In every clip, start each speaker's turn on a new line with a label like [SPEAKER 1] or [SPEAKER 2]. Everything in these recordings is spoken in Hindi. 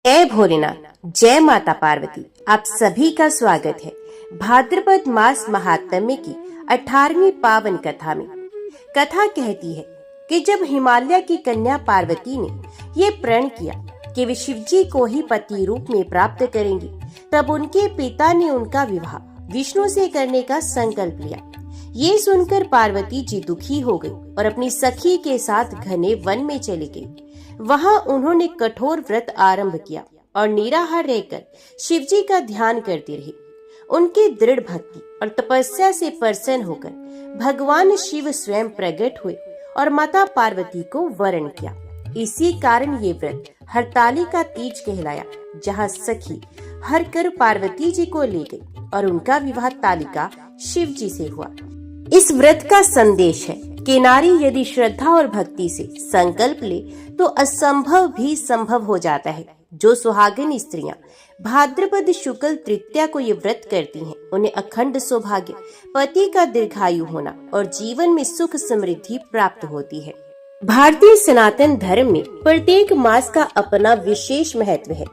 [SPEAKER 1] जय भोलेनाथ, जय माता पार्वती। आप सभी का स्वागत है भाद्रपद मास महात्म्य की 18वीं पावन कथा में। कथा कहती है कि जब हिमालय की कन्या पार्वती ने ये प्रण किया कि वे शिवजी को ही पति रूप में प्राप्त करेंगी, तब उनके पिता ने उनका विवाह विष्णु से करने का संकल्प लिया। ये सुनकर पार्वती जी दुखी हो गई और अपनी सखी के साथ घने वन में चली गई। वहां उन्होंने कठोर व्रत आरंभ किया और निराहार रहकर शिवजी का ध्यान करती रही। उनकी दृढ़ भक्ति और तपस्या से प्रसन्न होकर भगवान शिव स्वयं प्रकट हुए और माता पार्वती को वरण किया। इसी कारण ये व्रत हरतालिका तीज कहलाया, जहाँ सखी हर कर पार्वती जी को ले गई और उनका विवाह तालिका शिव जी से हुआ। इस व्रत का संदेश है कि नारी यदि श्रद्धा और भक्ति से संकल्प ले तो असंभव भी संभव हो जाता है। जो सुहागिन स्त्रियां भाद्रपद शुक्ल तृतीया को ये व्रत करती हैं, उन्हें अखंड सौभाग्य, पति का दीर्घायु होना और जीवन में सुख समृद्धि प्राप्त होती है। भारतीय सनातन धर्म में प्रत्येक मास का अपना विशेष महत्व है,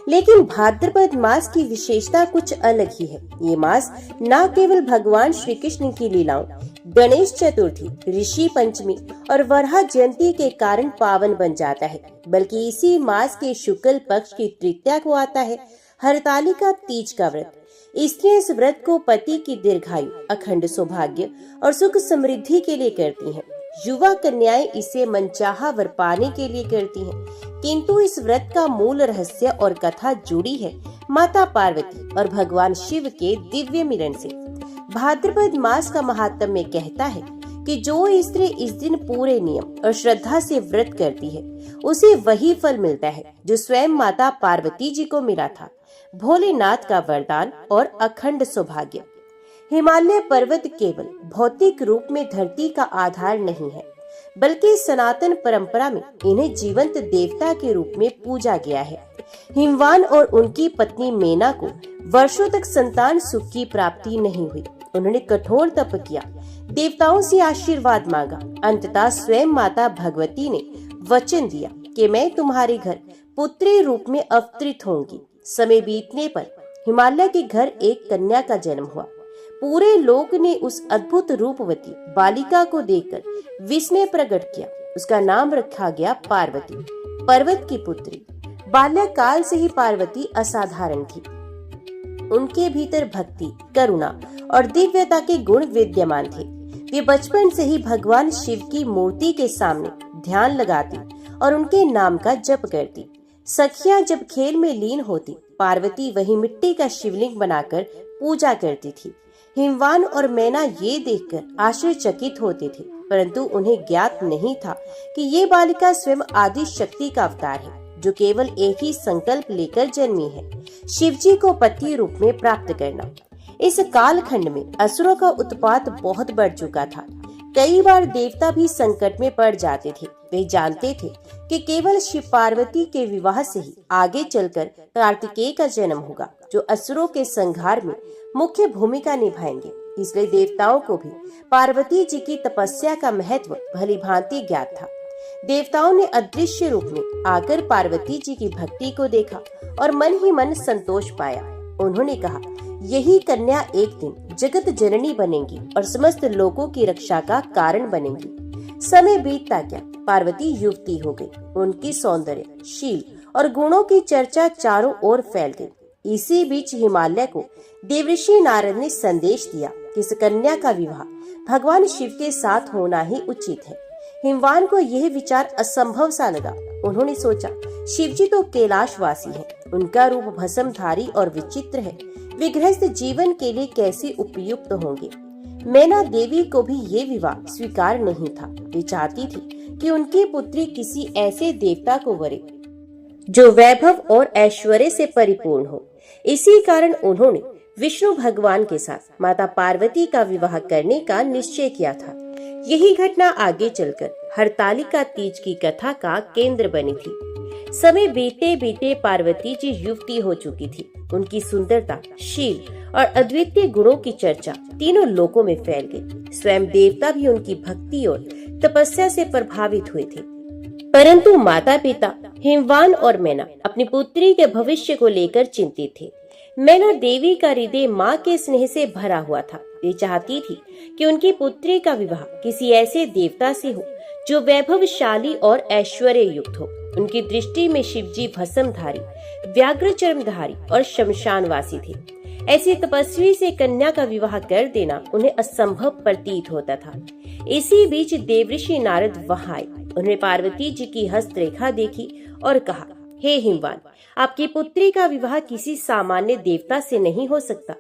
[SPEAKER 1] लेकिन भाद्रपद मास की विशेषता कुछ अलग ही है। ये मास न केवल भगवान श्री कृष्ण की लीलाओं, गणेश चतुर्थी, ऋषि पंचमी और वरहा जयंती के कारण पावन बन जाता है, बल्कि इसी मास के शुक्ल पक्ष की तृतीया को आता है हरतालिका तीज का व्रत। स्त्रियां इस व्रत को पति की दीर्घायु, अखंड सौभाग्य और सुख समृद्धि के लिए करती हैं। युवा कन्याएं इसे मनचाहा वर पाने के लिए करती हैं, किंतु इस व्रत का मूल रहस्य और कथा जुड़ी है माता पार्वती और भगवान शिव के दिव्य मिलन से। भाद्रपद मास का महात्म्य कहता है कि जो स्त्री इस दिन पूरे नियम और श्रद्धा से व्रत करती है, उसे वही फल मिलता है जो स्वयं माता पार्वती जी को मिला था, भोलेनाथ का वरदान और अखंड सौभाग्य। हिमालय पर्वत केवल भौतिक रूप में धरती का आधार नहीं है, बल्कि सनातन परंपरा में इन्हें जीवंत देवता के रूप में पूजा गया है। हिमवान और उनकी पत्नी मेना को वर्षों तक संतान सुख की प्राप्ति नहीं हुई। उन्होंने कठोर तप किया, देवताओं से आशीर्वाद मांगा। अंततः स्वयं माता भगवती ने वचन दिया कि मैं तुम्हारे घर पुत्री रूप में अवतरित होंगी। समय बीतने पर हिमालय के घर एक कन्या का जन्म हुआ। पूरे लोक ने उस अद्भुत रूपवती बालिका को देखकर विस्मय प्रकट किया। उसका नाम रखा गया पार्वती, पर्वत की पुत्री। बाल्यकाल से ही पार्वती असाधारण थी। उनके भीतर भक्ति, करुणा और दिव्यता के गुण विद्यमान थे। वे बचपन से ही भगवान शिव की मूर्ति के सामने ध्यान लगाती और उनके नाम का जप करती। सखियां जब खेल में लीन होती, पार्वती वही मिट्टी का शिवलिंग बनाकर पूजा करती थी। हिमवान और मैना ये देखकर आश्चर्यचकित होते थे, परंतु उन्हें ज्ञात नहीं था कि ये बालिका स्वयं आदि शक्ति का अवतार है, जो केवल एक ही संकल्प लेकर जन्मी है, शिवजी को पति रूप में प्राप्त करना। इस कालखंड में असुरों का उत्पात बहुत बढ़ चुका था। कई बार देवता भी संकट में पड़ जाते थे। वे जानते थे कि केवल शिव पार्वती के विवाह से ही आगे चलकर कार्तिकेय का जन्म होगा, जो असुरों के संहार में मुख्य भूमिका निभाएंगे। इसलिए देवताओं को भी पार्वती जी की तपस्या का महत्व भली भांति ज्ञात था। देवताओं ने अदृश्य रूप में आकर पार्वती जी की भक्ति को देखा और मन ही मन संतोष पाया। उन्होंने कहा, यही कन्या एक दिन जगत जननी बनेगी और समस्त लोगों की रक्षा का कारण बनेगी। समय बीतता गया, पार्वती युवती हो गई। उनकी सौंदर्य, शील और गुणों की चर्चा चारों ओर फैल गई। इसी बीच हिमालय को देवऋषि नारद ने संदेश दिया कि इस कन्या का विवाह भगवान शिव के साथ होना ही उचित है। हिमवान को यह विचार असंभव सा लगा। उन्होंने सोचा, शिवजी तो कैलाशवासी हैं, उनका रूप भस्मधारी और विचित्र है, वे गृहस्थ जीवन के लिए कैसे उपयुक्त होंगे। मैना देवी को भी ये विवाह स्वीकार नहीं था। वे चाहती थी कि उनकी पुत्री किसी ऐसे देवता को वरे जो वैभव और ऐश्वर्य से परिपूर्ण हो। इसी कारण उन्होंने विष्णु भगवान के साथ माता पार्वती का विवाह करने का निश्चय किया था। यही घटना आगे चलकर हरतालिका तीज की कथा का केंद्र बनी थी। समय बीते बीते पार्वती जी युवती हो चुकी थी। उनकी सुंदरता, शील और अद्वितीय गुणों की चर्चा तीनों लोकों में फैल गई। स्वयं देवता भी उनकी भक्ति और तपस्या से प्रभावित हुए थे। परंतु माता पिता हिमवान और मैना अपनी पुत्री के भविष्य को लेकर चिंतित थे। मैना देवी का हृदय माँ के स्नेह से भरा हुआ था। वे चाहती थी कि उनकी पुत्री का विवाह किसी ऐसे देवता से हो जो वैभवशाली और ऐश्वर्य युक्त हो। उनकी दृष्टि में शिवजी भस्मधारी, व्याघ्र चर्मधारी और शमशानवासी थे। ऐसे तपस्वी से कन्या का विवाह कर देना उन्हें असंभव प्रतीत होता था। इसी बीच देवऋषि नारद वहां आए। उन्होंने पार्वती जी की हस्तरेखा देखी और कहा, हे हिमवान, आपकी पुत्री का विवाह किसी सामान्य देवता से नहीं हो सकता।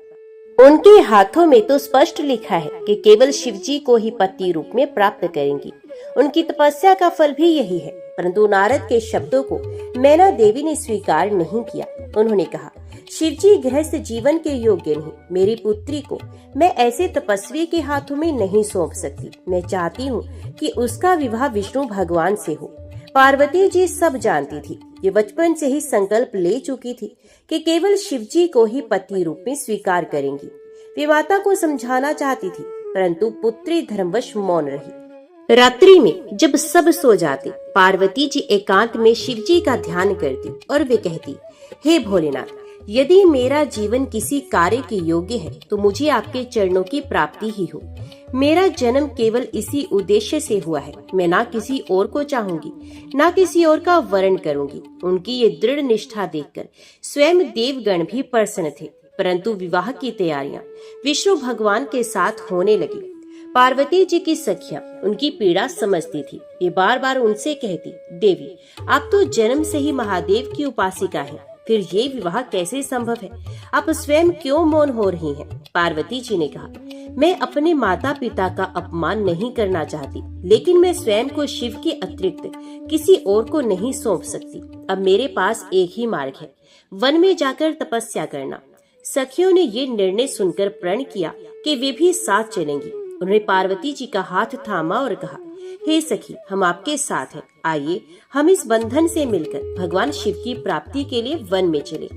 [SPEAKER 1] उनके हाथों में तो स्पष्ट लिखा है कि केवल शिवजी को ही पति रूप में प्राप्त करेंगी। उनकी तपस्या का फल भी यही है। परंतु नारद के शब्दों को मैना देवी ने स्वीकार नहीं किया। उन्होंने कहा, शिवजी गृहस्थ जीवन के योग्य नहीं। मेरी पुत्री को मैं ऐसे तपस्वी के हाथों में नहीं सौंप सकती। मैं चाहती हूँ कि उसका विवाह विष्णु भगवान से हो। पार्वती जी सब जानती थी। ये बचपन से ही संकल्प ले चुकी थी कि केवल शिवजी को ही पति रूप में स्वीकार करेंगी। वे माता को समझाना चाहती थी, परंतु पुत्री धर्मवश मौन रही। रात्रि में जब सब सो जाते, पार्वती जी एकांत में शिवजी का ध्यान करती और वे कहती, हे भोलेनाथ, यदि मेरा जीवन किसी कार्य के योग्य है तो मुझे आपके चरणों की प्राप्ति ही हो। मेरा जन्म केवल इसी उद्देश्य से हुआ है। मैं ना किसी और को चाहूंगी, ना किसी और का वर्ण करूंगी। उनकी ये दृढ़ निष्ठा देखकर स्वयं देवगण भी प्रसन्न थे। परंतु विवाह की तैयारियां विष्णु भगवान के साथ होने लगी। पार्वती जी की सखियां उनकी पीड़ा समझती थी। ये बार बार उनसे कहती, देवी, आप तो जन्म से ही महादेव की उपासिका हैं। फिर ये विवाह कैसे संभव है? आप स्वयं क्यों मौन हो रही हैं? पार्वती जी ने कहा, मैं अपने माता पिता का अपमान नहीं करना चाहती, लेकिन मैं स्वयं को शिव के अतिरिक्त किसी और को नहीं सौंप सकती। अब मेरे पास एक ही मार्ग है, वन में जाकर तपस्या करना। सखियों ने ये निर्णय सुनकर प्रण किया कि वे भी साथ चलेंगी। उन्होंने पार्वती जी का हाथ थामा और कहा, हे सखी, हम आपके साथ हैं। आइए हम इस बंधन से मिलकर भगवान शिव की प्राप्ति के लिए वन में चले।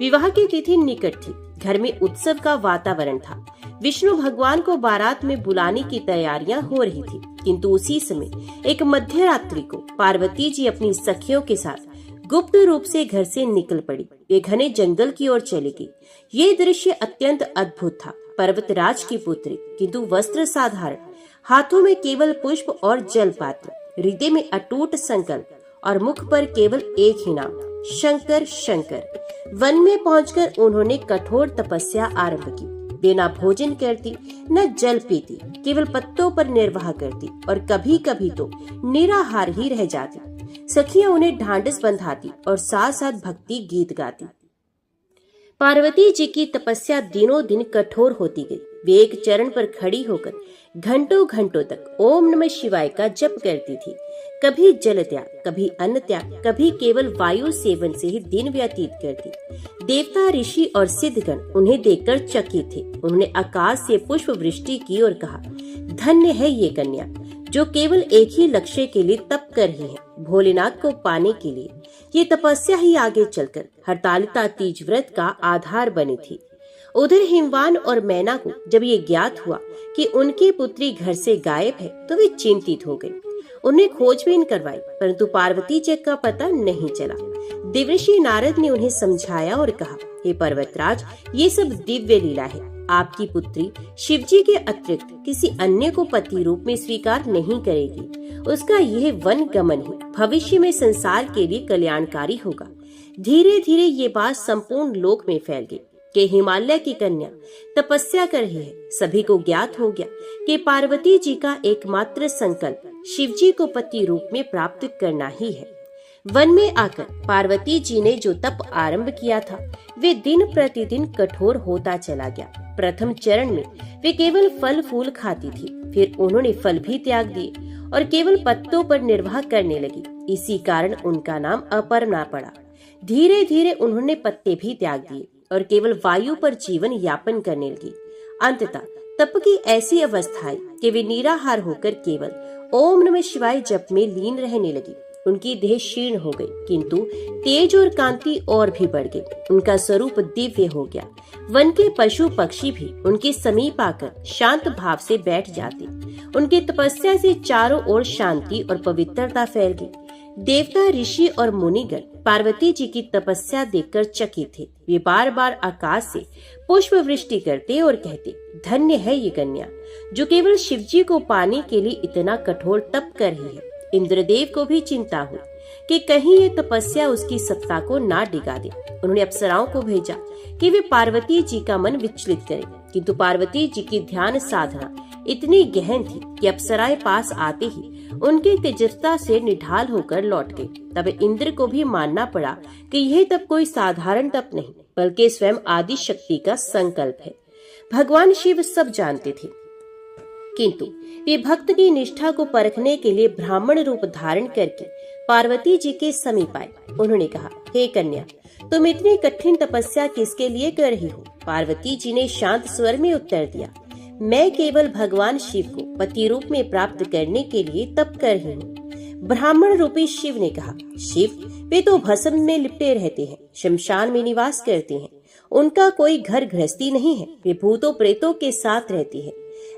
[SPEAKER 1] विवाह की तिथि निकट थी। घर में उत्सव का वातावरण था। विष्णु भगवान को बारात में बुलाने की तैयारियां हो रही थी। किंतु उसी समय एक मध्य रात्रि को पार्वती जी अपनी सखियों के साथ गुप्त रूप से घर से निकल पड़ी। वे घने जंगल की ओर चली गई। ये दृश्य अत्यंत अद्भुत था। पर्वतराज की पुत्री, किंतु वस्त्र साधारण, हाथों में केवल पुष्प और जल पात्र, हृदय में अटूट संकल्प और मुख पर केवल एक ही नाम, शंकर शंकर। वन में पहुंचकर उन्होंने कठोर तपस्या आरंभ की। वे न भोजन करती, न जल पीती, केवल पत्तों पर निर्वाह करती और कभी कभी तो निराहार ही रह जाती। सखियां उन्हें ढांढस बंधाती और साथ साथ भक्ति गीत गाती। पार्वती जी की तपस्या दिनों दिन कठोर होती गई। वे एक चरण पर खड़ी होकर घंटों घंटों तक ओम नमः शिवाय का जप करती थी। कभी जल त्याग, कभी अन्न त्याग, कभी केवल वायु सेवन से ही दिन व्यतीत करती। देवता, ऋषि और सिद्धगण उन्हें देखकर चकित थे। उन्होंने आकाश से पुष्प वृष्टि की और कहा, धन्य है ये कन्या जो केवल एक ही लक्ष्य के लिए तप कर रही है, भोलेनाथ को पाने के लिए। ये तपस्या ही आगे चलकर हरतालिका तीज व्रत का आधार बनी थी। उधर हिमवान और मैना को जब ये ज्ञात हुआ कि उनकी पुत्री घर से गायब है तो वे चिंतित हो गए। उन्हें खोजबीन करवाई, परंतु पार्वती जी का पता नहीं चला। देवर्षि नारद ने उन्हें समझाया और कहा, हे पर्वतराज, ये सब दिव्य लीला है। आपकी पुत्री शिवजी के अतिरिक्त किसी अन्य को पति रूप में स्वीकार नहीं करेगी। उसका यह वन गमन ही भविष्य में संसार के लिए कल्याणकारी होगा। धीरे धीरे ये बात संपूर्ण लोक में फैल गई कि हिमालय की कन्या तपस्या कर रही है। सभी को ज्ञात हो गया कि पार्वती जी का एकमात्र संकल्प शिवजी को पति रूप में प्राप्त करना ही है। वन में आकर पार्वती जी ने जो तप आरंभ किया था वे दिन प्रतिदिन कठोर होता चला गया। प्रथम चरण में वे केवल फल फूल खाती थी, फिर उन्होंने फल भी त्याग दिए और केवल पत्तों पर निर्वाह करने लगी। इसी कारण उनका नाम अपर्णा पड़ा। धीरे धीरे उन्होंने पत्ते भी त्याग दिए और केवल वायु पर जीवन यापन करने लगी। अंततः तप की ऐसी अवस्था आई कि वे निराहार होकर केवल ओम नमः शिवाय जप में लीन रहने लगी। उनकी देह क्षीण हो गई, किंतु तेज और कांति और भी बढ़ गई। उनका स्वरूप दिव्य हो गया। वन के पशु पक्षी भी उनके समीप आकर शांत भाव से बैठ जाते। उनकी तपस्या से चारों ओर शांति और पवित्रता फैल गई। देवता, ऋषि और मुनिगण पार्वती जी की तपस्या देखकर चकित थे। वे बार बार आकाश से पुष्प वृष्टि करते और कहते, धन्य है ये कन्या जो केवल शिव जी को पाने के लिए इतना कठोर तप कर रही है। इंद्रदेव को भी चिंता हुई कि कहीं ये तपस्या उसकी सत्ता को ना डिगा दे। उन्होंने अप्सराओं को भेजा कि वे पार्वती जी का मन विचलित करें, किंतु पार्वती जी की ध्यान साधना इतनी गहन थी कि अप्सराएं पास आते ही उनकी तेजस्विता से निढाल होकर लौट गई। तब इंद्र को भी मानना पड़ा कि यह तप कोई साधारण तप नहीं, बल्कि स्वयं आदि शक्ति का संकल्प है। भगवान शिव सब जानते थे, किंतु वे भक्त की निष्ठा को परखने के लिए ब्राह्मण रूप धारण करके पार्वती जी के समीप आए। उन्होंने कहा, हे कन्या, तुम इतनी कठिन तपस्या किसके लिए कर रही हो? पार्वती जी ने शांत स्वर में उत्तर दिया, मैं केवल भगवान शिव को पति रूप में प्राप्त करने के लिए तप कर रही हूँ। ब्राह्मण रूपी शिव ने कहा, शिव, वे तो भस्म में लिपटे रहते हैं, शमशान में निवास करते हैं, उनका कोई घर गृहस्थी नहीं है, वे भूतों प्रेतों के साथ रहती है।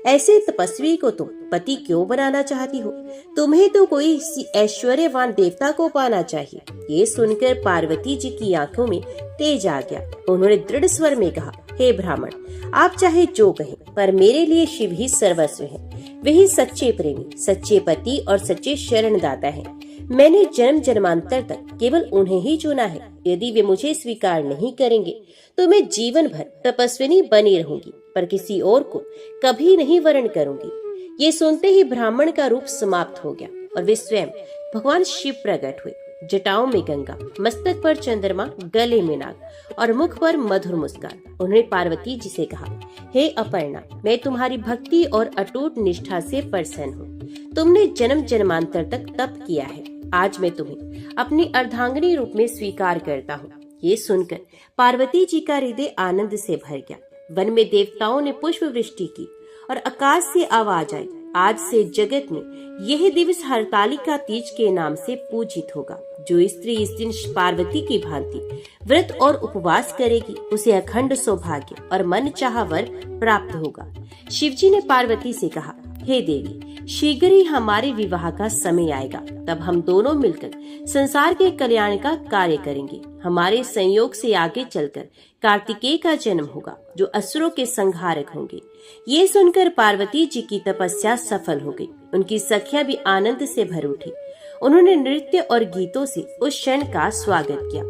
[SPEAKER 1] ऐसे तपस्वी को तुम पति क्यों बनाना चाहती हो? तुम्हें तो कोई ऐश्वर्यवान देवता को पाना चाहिए। ये सुनकर पार्वती जी की आंखों में तेज आ गया। उन्होंने दृढ़ स्वर में कहा, हे ब्राह्मण, आप चाहे जो कहें, पर मेरे लिए शिव ही सर्वस्व है। वही सच्चे प्रेमी, सच्चे पति और सच्चे शरणदाता है। मैंने जन्म जन्मांतर तक केवल उन्हें ही चुना है। यदि वे मुझे स्वीकार नहीं करेंगे तो मैं जीवन भर तपस्विनी बनी रहूंगी, पर किसी और को कभी नहीं वरण करूंगी। ये सुनते ही ब्राह्मण का रूप समाप्त हो गया और वे स्वयं भगवान शिव प्रकट हुए। जटाओं में गंगा, मस्तक पर चंद्रमा, गले में नाग और मुख पर मधुर मुस्कान। उन्होंने पार्वती जी से कहा, हे अपर्णा, मैं तुम्हारी भक्ति और अटूट निष्ठा से प्रसन्न हूँ। तुमने जन्म जन्मांतर तक तप किया है, आज मैं तुम्हें अपनी अर्धांगिनी रूप में स्वीकार करता हूँ। ये सुनकर पार्वती जी का हृदय आनंद से भर गया। वन में देवताओं ने पुष्प वृष्टि की और आकाश से आवाज आई, आज से जगत में यह दिवस हरतालिका तीज के नाम से पूजित होगा। जो स्त्री इस दिन पार्वती की भांति व्रत और उपवास करेगी, उसे अखंड सौभाग्य और मन चाहा वर प्राप्त होगा। शिवजी ने पार्वती से कहा, हे देवी, शीघ्र ही हमारे विवाह का समय आएगा, तब हम दोनों मिलकर संसार के कल्याण का कार्य करेंगे। हमारे संयोग से आगे चलकर कार्तिकेय का जन्म होगा, जो असुरों के संहारक होंगे। ये सुनकर पार्वती जी की तपस्या सफल हो गई। उनकी सखियां भी आनंद से भर उठी। उन्होंने नृत्य और गीतों से उस क्षण का स्वागत किया।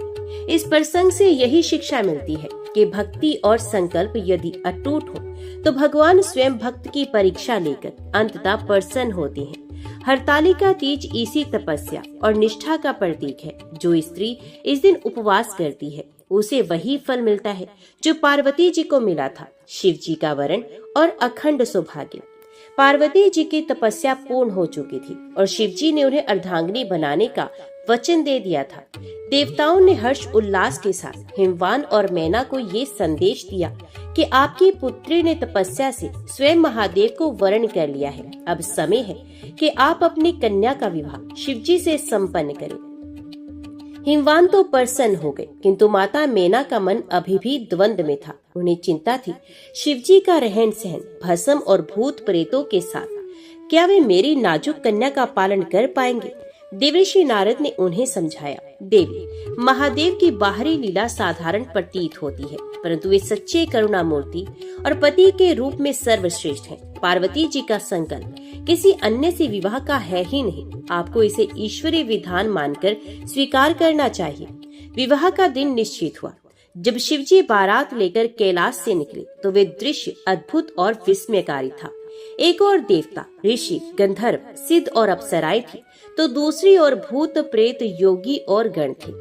[SPEAKER 1] इस प्रसंग से यही शिक्षा मिलती है कि भक्ति और संकल्प यदि अटूट हो तो भगवान स्वयं भक्त की परीक्षा लेकर अंततः प्रसन्न होते हैं। हरतालिका तीज इसी तपस्या और निष्ठा का प्रतीक है। जो स्त्री इस दिन उपवास करती है, उसे वही फल मिलता है जो पार्वती जी को मिला था, शिव जी का वरण और अखंड सौभाग्य। पार्वती जी की तपस्या पूर्ण हो चुकी थी और शिव जी ने उन्हें अर्धांगिनी बनाने का वचन दे दिया था। देवताओं ने हर्ष उल्लास के साथ हिमवान और मैना को ये संदेश दिया कि आपकी पुत्री ने तपस्या से स्वयं महादेव को वरण कर लिया है। अब समय है कि आप अपनी कन्या का विवाह शिवजी से संपन्न करें। हिमवान तो प्रसन्न हो गए, किंतु माता मैना का मन अभी भी द्वंद में था। उन्हें चिंता थी, शिवजी का रहन सहन भस्म और भूत प्रेतों के साथ, क्या वे मेरी नाजुक कन्या का पालन कर पाएंगे? देवर्षि नारद ने उन्हें समझाया, देवी, महादेव की बाहरी लीला साधारण प्रतीत होती है, परंतु वे सच्चे करुणा मूर्ति और पति के रूप में सर्वश्रेष्ठ हैं। पार्वती जी का संकल्प किसी अन्य से विवाह का है ही नहीं। आपको इसे ईश्वरीय विधान मानकर स्वीकार करना चाहिए। विवाह का दिन निश्चित हुआ। जब शिवजी बारात लेकर कैलाश से निकले तो वे दृश्य अद्भुत और विस्मयकारी था। एक और देवता, ऋषि, गंधर्व, सिद्ध और अप्सराएं थी, तो दूसरी ओर भूत, प्रेत, योगी और गण थे।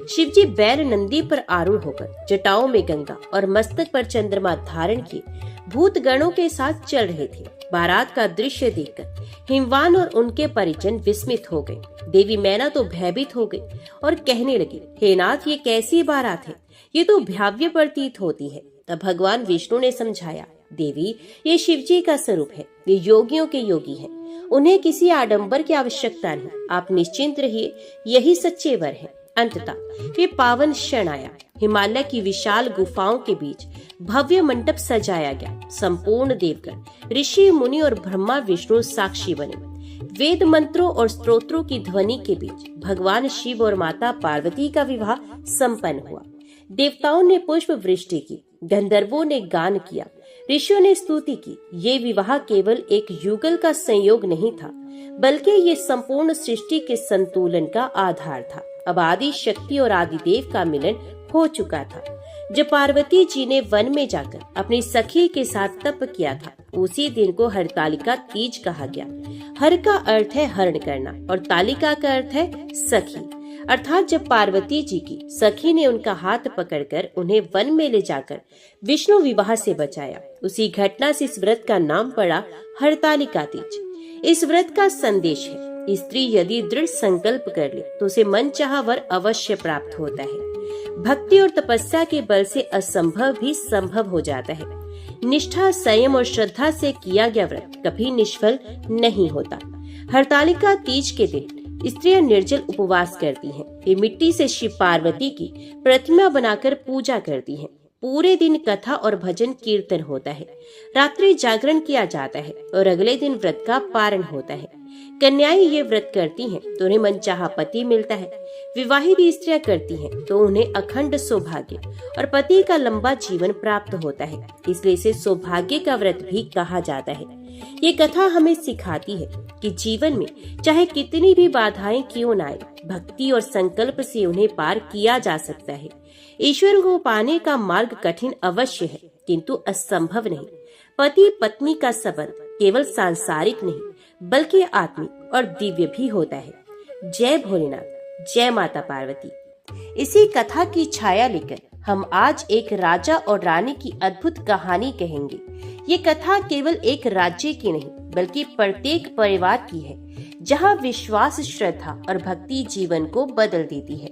[SPEAKER 1] शिवजी बैल नंदी पर आरूढ़ होकर जटाओं में गंगा और मस्तक पर चंद्रमा धारण किए भूत गणों के साथ चल रहे थे। बारात का दृश्य देखकर हिमवान और उनके परिजन विस्मित हो गए। देवी मैना तो भयभीत हो गई और कहने लगी, हे नाथ, ये कैसी बारात है? ये तो भव्य प्रतीत होती है। तब भगवान विष्णु ने समझाया, देवी, ये शिवजी का स्वरूप है। वे योगियों के योगी हैं। उन्हें किसी आडंबर की आवश्यकता नहीं। आप निश्चिंत रहिए, यही सच्चे वर है। अंततः ये पावन क्षण आया। हिमालय की विशाल गुफाओं के बीच भव्य मंडप सजाया गया। संपूर्ण देवगण, ऋषि, मुनि और ब्रह्मा विष्णु साक्षी बने। वेद मंत्रों और स्तोत्रों की ध्वनि के बीच भगवान शिव और माता पार्वती का विवाह संपन्न हुआ। देवताओं ने पुष्प वृष्टि की, गंधर्वों ने गान किया, ऋषियों ने स्तुति की। ये विवाह केवल एक युगल का संयोग नहीं था, बल्कि ये संपूर्ण सृष्टि के संतुलन का आधार था। अब आदि शक्ति और आदिदेव का मिलन हो चुका था। जब पार्वती जी ने वन में जाकर अपनी सखी के साथ तप किया था, उसी दिन को हरतालिका तीज कहा गया। हर का अर्थ है हरण करना और तालिका का अर्थ है सखी, अर्थात जब पार्वती जी की सखी ने उनका हाथ पकड़कर उन्हें वन में ले जाकर विष्णु विवाह से बचाया, उसी घटना से इस व्रत का नाम पड़ा हरतालिका तीज। इस व्रत का संदेश है, स्त्री यदि दृढ़ संकल्प कर ले तो उसे मनचाहा वर अवश्य प्राप्त होता है। भक्ति और तपस्या के बल से असंभव भी संभव हो जाता है। निष्ठा, संयम और श्रद्धा से किया गया व्रत कभी निष्फल नहीं होता। हरतालिका तीज के दिन स्त्रियां निर्जल उपवास करती हैं। ये मिट्टी से शिव पार्वती की प्रतिमा बनाकर पूजा करती हैं। पूरे दिन कथा और भजन कीर्तन होता है। रात्रि जागरण किया जाता है और अगले दिन व्रत का पारण होता है। कन्याएं ये व्रत करती हैं तो उन्हें मनचाहा पति मिलता है। विवाहित स्त्रियां करती हैं तो उन्हें अखंड सौभाग्य और पति का लंबा जीवन प्राप्त होता है। इसलिए इसे सौभाग्य का व्रत भी कहा जाता है। ये कथा हमें सिखाती है कि जीवन में चाहे कितनी भी बाधाएं क्यों न आए, भक्ति और संकल्प से उन्हें पार किया जा सकता है। ईश्वर को पाने का मार्ग कठिन अवश्य है, किंतु असंभव नहीं। पति पत्नी का संबंध केवल सांसारिक नहीं, बल्कि आत्मिक और दिव्य भी होता है। जय भोलेनाथ, जय माता पार्वती। इसी कथा की छाया लेकर हम आज एक राजा और रानी की अद्भुत कहानी कहेंगे। ये कथा केवल एक राज्य की नहीं, बल्कि प्रत्येक परिवार की है, जहाँ विश्वास, श्रद्धा और भक्ति जीवन को बदल देती है।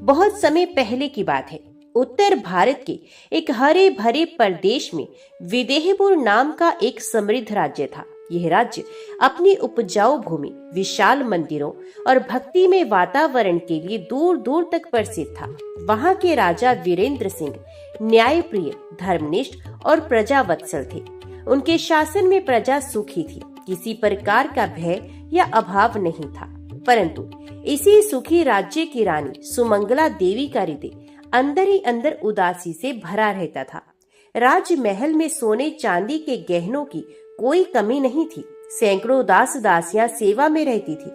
[SPEAKER 1] बहुत समय पहले की बात है। उत्तर भारत के एक हरे भरे प्रदेश में विदेहपुर नाम का एक समृद्ध राज्य था। यह राज्य अपनी उपजाऊ भूमि, विशाल मंदिरों और भक्तिमय वातावरण के लिए दूर दूर तक प्रसिद्ध था। वहाँ के राजा वीरेंद्र सिंह न्यायप्रिय, धर्मनिष्ठ और प्रजावत्सल थे। उनके शासन में प्रजा सुखी थी, किसी प्रकार का भय या अभाव नहीं था। परंतु इसी सुखी राज्य की रानी सुमंगला देवी का हृदय अंदर ही अंदर उदासी से भरा रहता था। राजमहल में सोने चांदी के गहनों की कोई कमी नहीं थी। सैकड़ों दास दासियां सेवा में रहती थी,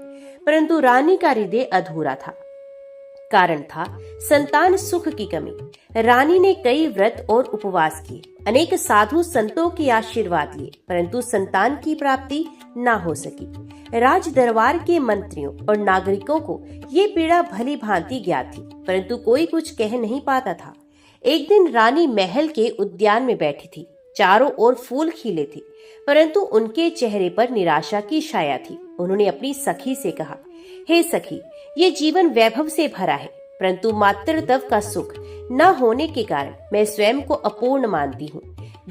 [SPEAKER 1] परंतु रानी का हृदय अधूरा था। कारण था संतान सुख की कमी। रानी ने कई व्रत और उपवास किए, अनेक साधु संतों के आशीर्वाद लिए, परंतु संतान की प्राप्ति न हो सकी। राज दरबार के मंत्रियों और नागरिकों को ये पीड़ा भली भांति ज्ञात थी, परंतु कोई कुछ कह नहीं पाता था। एक दिन रानी महल के उद्यान में बैठी थी। चारों ओर फूल खिले थे, परंतु उनके चेहरे पर निराशा की छाया थी। उन्होंने अपनी सखी से कहा, हे सखी, ये जीवन वैभव से भरा है, परंतु मातृत्व का सुख न होने के कारण मैं स्वयं को अपूर्ण मानती हूँ।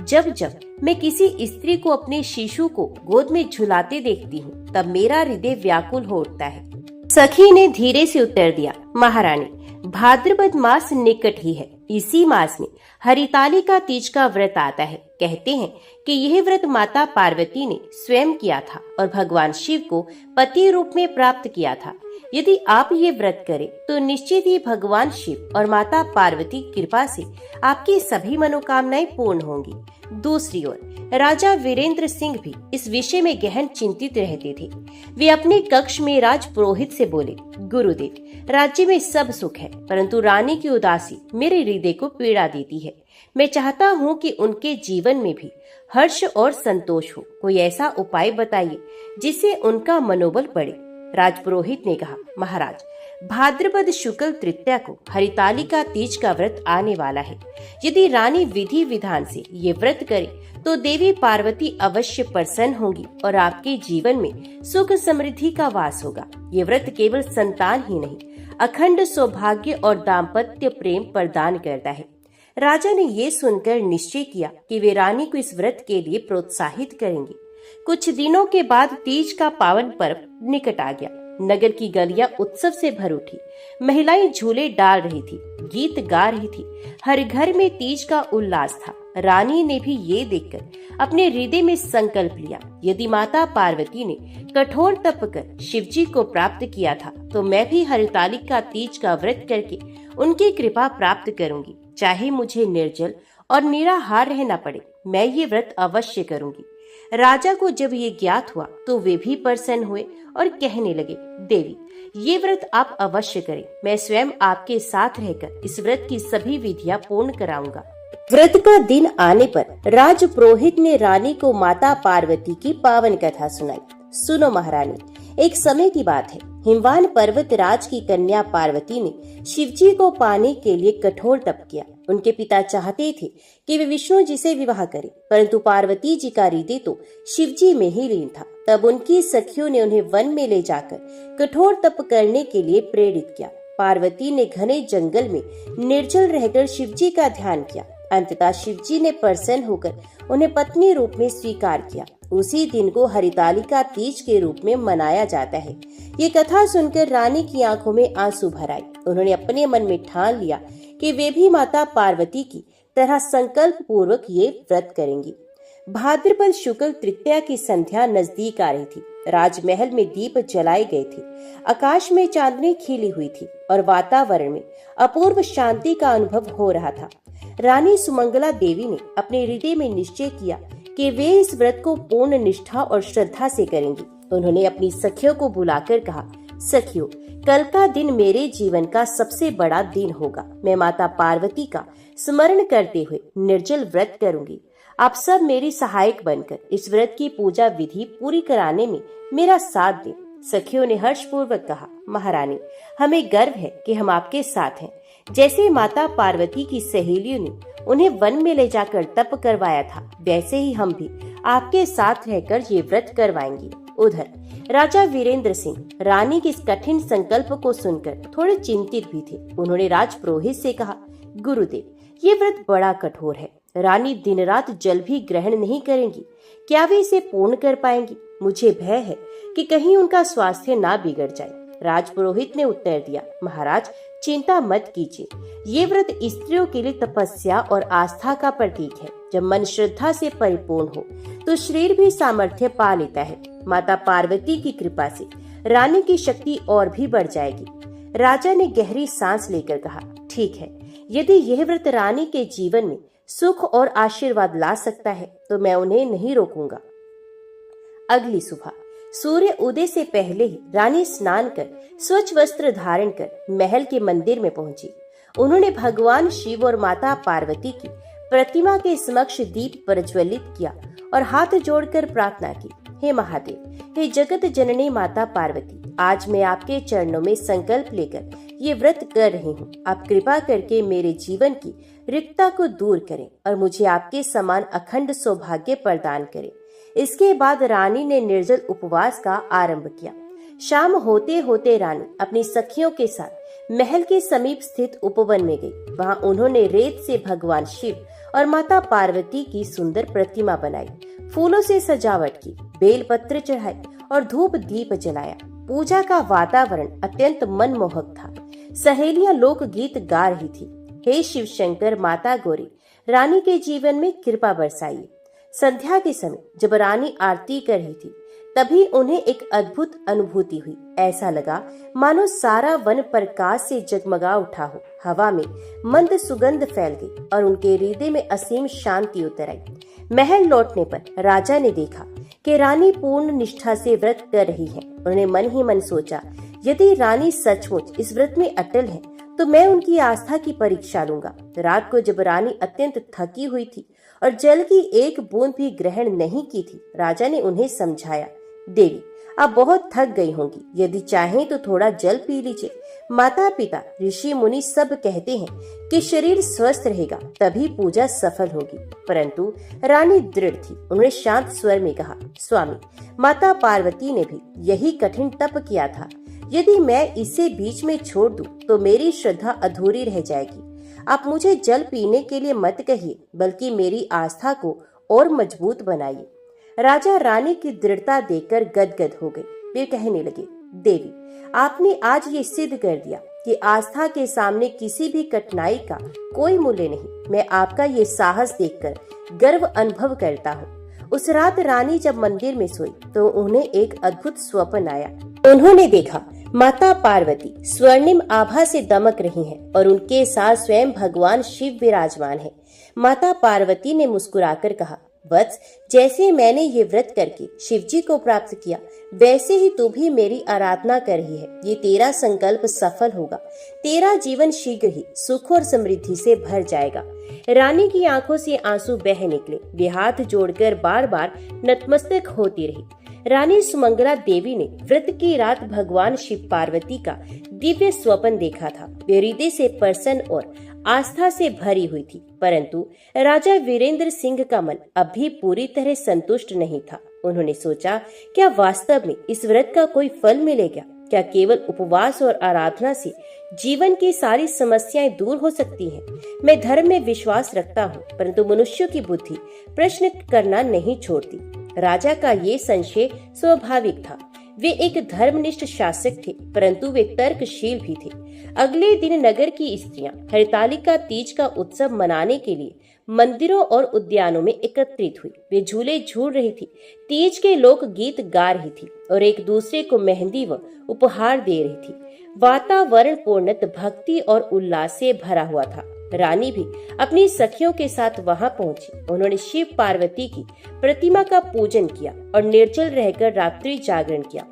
[SPEAKER 1] जब जब मैं किसी स्त्री को अपने शिशु को गोद में झुलाते देखती हूँ, तब मेरा हृदय व्याकुल हो उठता है। सखी ने धीरे से उत्तर दिया, महारानी, भाद्रपद मास निकट ही है। इसी मास में हरितालिका तीज का व्रत आता है। कहते हैं कि यह व्रत माता पार्वती ने स्वयं किया था और भगवान शिव को पति रूप में प्राप्त किया था। यदि आप ये व्रत करें तो निश्चित ही भगवान शिव और माता पार्वती की कृपा से आपकी सभी मनोकामनाएं पूर्ण होंगी। दूसरी ओर राजा वीरेंद्र सिंह भी इस विषय में गहन चिंतित रहते थे। वे अपने कक्ष में राज पुरोहित से बोले, गुरुदेव, राज्य में सब सुख है, परंतु रानी की उदासी मेरे हृदय को पीड़ा देती है। मैं चाहता हूँ कि उनके जीवन में भी हर्ष और संतोष हो। कोई ऐसा उपाय बताइए जिससे उनका मनोबल बढ़े। राजपुरोहित ने कहा, महाराज, भाद्रपद शुक्ल तृतीया को हरितालिका तीज का व्रत आने वाला है। यदि रानी विधि विधान से ये व्रत करे तो देवी पार्वती अवश्य प्रसन्न होंगी और आपके जीवन में सुख समृद्धि का वास होगा। ये व्रत केवल संतान ही नहीं, अखंड सौभाग्य और दाम्पत्य प्रेम प्रदान करता है। राजा ने ये सुनकर निश्चय किया कि वे रानी को इस व्रत के लिए प्रोत्साहित करेंगे। कुछ दिनों के बाद तीज का पावन पर्व निकट आ गया। नगर की गलियां उत्सव से भर उठी। महिलाएं झूले डाल रही थी, गीत गा रही थी। हर घर में तीज का उल्लास था। रानी ने भी ये देखकर अपने हृदय में संकल्प लिया, यदि माता पार्वती ने कठोर तप कर शिवजी को प्राप्त किया था तो मैं भी हरितालिका तीज का व्रत करके उनकी कृपा प्राप्त करूंगी। चाहे मुझे निर्जल और निराहार रहना पड़े, मैं ये व्रत अवश्य करूंगी। राजा को जब ये ज्ञात हुआ तो वे भी प्रसन्न हुए और कहने लगे, देवी ये व्रत आप अवश्य करें, मैं स्वयं आपके साथ रहकर इस व्रत की सभी विधियां पूर्ण कराऊंगा। व्रत का दिन आने पर राज पुरोहित ने रानी को माता पार्वती की पावन कथा सुनाई। सुनो महारानी, एक समय की बात है, हिमवान पर्वत राज की कन्या पार्वती ने शिवजी को पाने के लिए कठोर तप किया। उनके पिता चाहते थे कि वे विष्णु जी से विवाह करें, परंतु पार्वती जी का हृदय तो शिवजी में ही लीन था। तब उनकी सखियों ने उन्हें वन में ले जाकर कठोर तप करने के लिए प्रेरित किया। पार्वती ने घने जंगल में निर्जल रहकर शिवजी का ध्यान किया। अंततः शिवजी ने प्रसन्न होकर उन्हें पत्नी रूप में स्वीकार किया। उसी दिन को हरितालिका तीज के रूप में मनाया जाता है। ये कथा सुनकर रानी की आंखों में आंसू भर आए। उन्होंने अपने मन में ठान लिया कि वे भी माता पार्वती की तरह संकल्प पूर्वक ये व्रत करेंगी। भाद्रपद शुक्ल तृतीया की संध्या नजदीक आ रही थी। राजमहल में दीप जलाए गए थे, आकाश में चांदनी खिली हुई थी और वातावरण में अपूर्व शांति का अनुभव हो रहा था। रानी सुमंगला देवी ने अपने हृदय में निश्चय किया कि वे इस व्रत को पूर्ण निष्ठा और श्रद्धा से करेंगी। उन्होंने अपनी सखियों को बुलाकर कहा, सखियों, कल का दिन मेरे जीवन का सबसे बड़ा दिन होगा। मैं माता पार्वती का स्मरण करते हुए निर्जल व्रत करूंगी। आप सब मेरी सहायक बनकर इस व्रत की पूजा विधि पूरी कराने में मेरा साथ दें। सखियों ने हर्षपूर्वक कहा, महारानी, हमें गर्व है कि हम आपके साथ हैं। जैसे माता पार्वती की सहेलियों ने उन्हें वन में ले जाकर तप करवाया था, वैसे ही हम भी आपके साथ रहकर ये व्रत करवाएंगे। उधर राजा वीरेंद्र सिंह रानी के इस कठिन संकल्प को सुनकर थोड़े चिंतित भी थे। उन्होंने राजपुरोहित से कहा, गुरुदेव, ये व्रत बड़ा कठोर है। रानी दिन रात जल भी ग्रहण नहीं करेंगी। क्या वे इसे पूर्ण कर पाएंगी? मुझे भय है कि कहीं उनका स्वास्थ्य ना बिगड़ जाए। राजपुरोहित ने उत्तर दिया, महाराज, चिंता मत कीजिए। ये व्रत स्त्रियों के लिए तपस्या और आस्था का प्रतीक है। जब मन श्रद्धा से परिपूर्ण हो तो शरीर भी सामर्थ्य पा लेता है। माता पार्वती की कृपा से रानी की शक्ति और भी बढ़ जाएगी। राजा ने गहरी सांस लेकर कहा, ठीक है, यदि यह व्रत रानी के जीवन में सुख और आशीर्वाद ला सकता है तो मैं उन्हें नहीं रोकूंगा। अगली सुबह सूर्य उदय से पहले ही रानी स्नान कर स्वच्छ वस्त्र धारण कर महल के मंदिर में पहुंची। उन्होंने भगवान शिव और माता पार्वती की प्रतिमा के समक्ष दीप प्रज्वलित किया और हाथ जोड़कर प्रार्थना की, हे महादेव, हे जगत जननी माता पार्वती, आज मैं आपके चरणों में संकल्प लेकर ये व्रत कर रही हूँ। आप कृपा करके मेरे जीवन की रिक्तता को दूर करें और मुझे आपके समान अखंड सौभाग्य प्रदान करें। इसके बाद रानी ने निर्जल उपवास का आरंभ किया। शाम होते होते रानी अपनी सखियों के साथ महल के समीप स्थित उपवन में गई। वहां उन्होंने रेत से भगवान शिव और माता पार्वती की सुंदर प्रतिमा बनाई, फूलों से सजावट की, बेलपत्र चढ़ाए और धूप दीप जलाया। पूजा का वातावरण अत्यंत मनमोहक था। सहेलियां लोक गीत गा रही थी, हे शिव शंकर, माता गौरी, रानी के जीवन में कृपा बरसाइए। संध्या के समय जब रानी आरती कर रही थी तभी उन्हें एक अद्भुत अनुभूति हुई। ऐसा लगा मानो सारा वन प्रकाश से जगमगा उठा हो। हवा में मंद सुगंध फैल गई और उनके हृदय में असीम शांति उतर आई। महल लौटने पर राजा ने देखा कि रानी पूर्ण निष्ठा से व्रत कर रही है। उन्होंने मन ही मन सोचा, यदि रानी सचमुच इस व्रत में अटल है तो मैं उनकी आस्था की परीक्षा लूंगा। रात को जब रानी अत्यंत थकी हुई थी और जल की एक बूंद भी ग्रहण नहीं की थी, राजा ने उन्हें समझाया, देवी, आप बहुत थक गई होंगी, यदि चाहें तो थोड़ा जल पी लीजिए। माता पिता ऋषि मुनि सब कहते हैं कि शरीर स्वस्थ रहेगा तभी पूजा सफल होगी, परंतु रानी दृढ़ थी। उन्होंने शांत स्वर में कहा, स्वामी, माता पार्वती ने भी यही कठिन तप किया था। यदि मैं इसे बीच में छोड़ दूं तो मेरी श्रद्धा अधूरी रह जाएगी। आप मुझे जल पीने के लिए मत कहिए, बल्कि मेरी आस्था को और मजबूत बनाइए। राजा रानी की दृढ़ता देखकर गदगद हो गए। वे कहने लगे, देवी, आपने आज ये सिद्ध कर दिया कि आस्था के सामने किसी भी कठिनाई का कोई मूल्य नहीं। मैं आपका ये साहस देखकर गर्व अनुभव करता हूँ। उस रात रानी जब मंदिर में सोई तो उन्हें एक अद्भुत स्वप्न आया। उन्होंने देखा माता पार्वती स्वर्णिम आभा से दमक रही हैं और उनके साथ स्वयं भगवान शिव विराजमान हैं। माता पार्वती ने मुस्कुराकर कहा, वत्स, जैसे मैंने ये व्रत करके शिव जी को प्राप्त किया, वैसे ही तू भी मेरी आराधना कर रही है। ये तेरा संकल्प सफल होगा। तेरा जीवन शीघ्र ही सुख और समृद्धि से भर जाएगा। रानी की आंखों से आंसू बह निकले। वे हाथ जोड़कर बार बार नतमस्तक होती रही। रानी सुमंगला देवी ने व्रत की रात भगवान शिव पार्वती का दिव्य स्वप्न देखा था। वे हृदय से प्रसन्न और आस्था से भरी हुई थी, परंतु राजा वीरेंद्र सिंह का मन अभी पूरी तरह संतुष्ट नहीं था। उन्होंने सोचा, क्या वास्तव में इस व्रत का कोई फल मिलेगा? क्या केवल उपवास और आराधना से जीवन की सारी समस्याएं दूर हो सकती हैं? मैं धर्म में विश्वास रखता हूँ, परंतु मनुष्यों की बुद्धि प्रश्न करना नहीं छोड़ती। राजा का ये संशय स्वाभाविक था। वे एक धर्मनिष्ठ शासक थे, परंतु वे तर्कशील भी थे। अगले दिन नगर की स्त्रियां हरितालिका तीज का उत्सव मनाने के लिए मंदिरों और उद्यानों में एकत्रित हुई। वे झूले झूल रही थी, तीज के लोक गीत गा रही थी और एक दूसरे को मेहंदी व उपहार दे रही थी। वातावरण पूर्णतः भक्ति और उल्लास से भरा हुआ था। रानी भी अपनी सखियों के साथ वहां पहुंची। उन्होंने शिव पार्वती की प्रतिमा का पूजन किया और निर्जल रहकर रात्रि जागरण किया।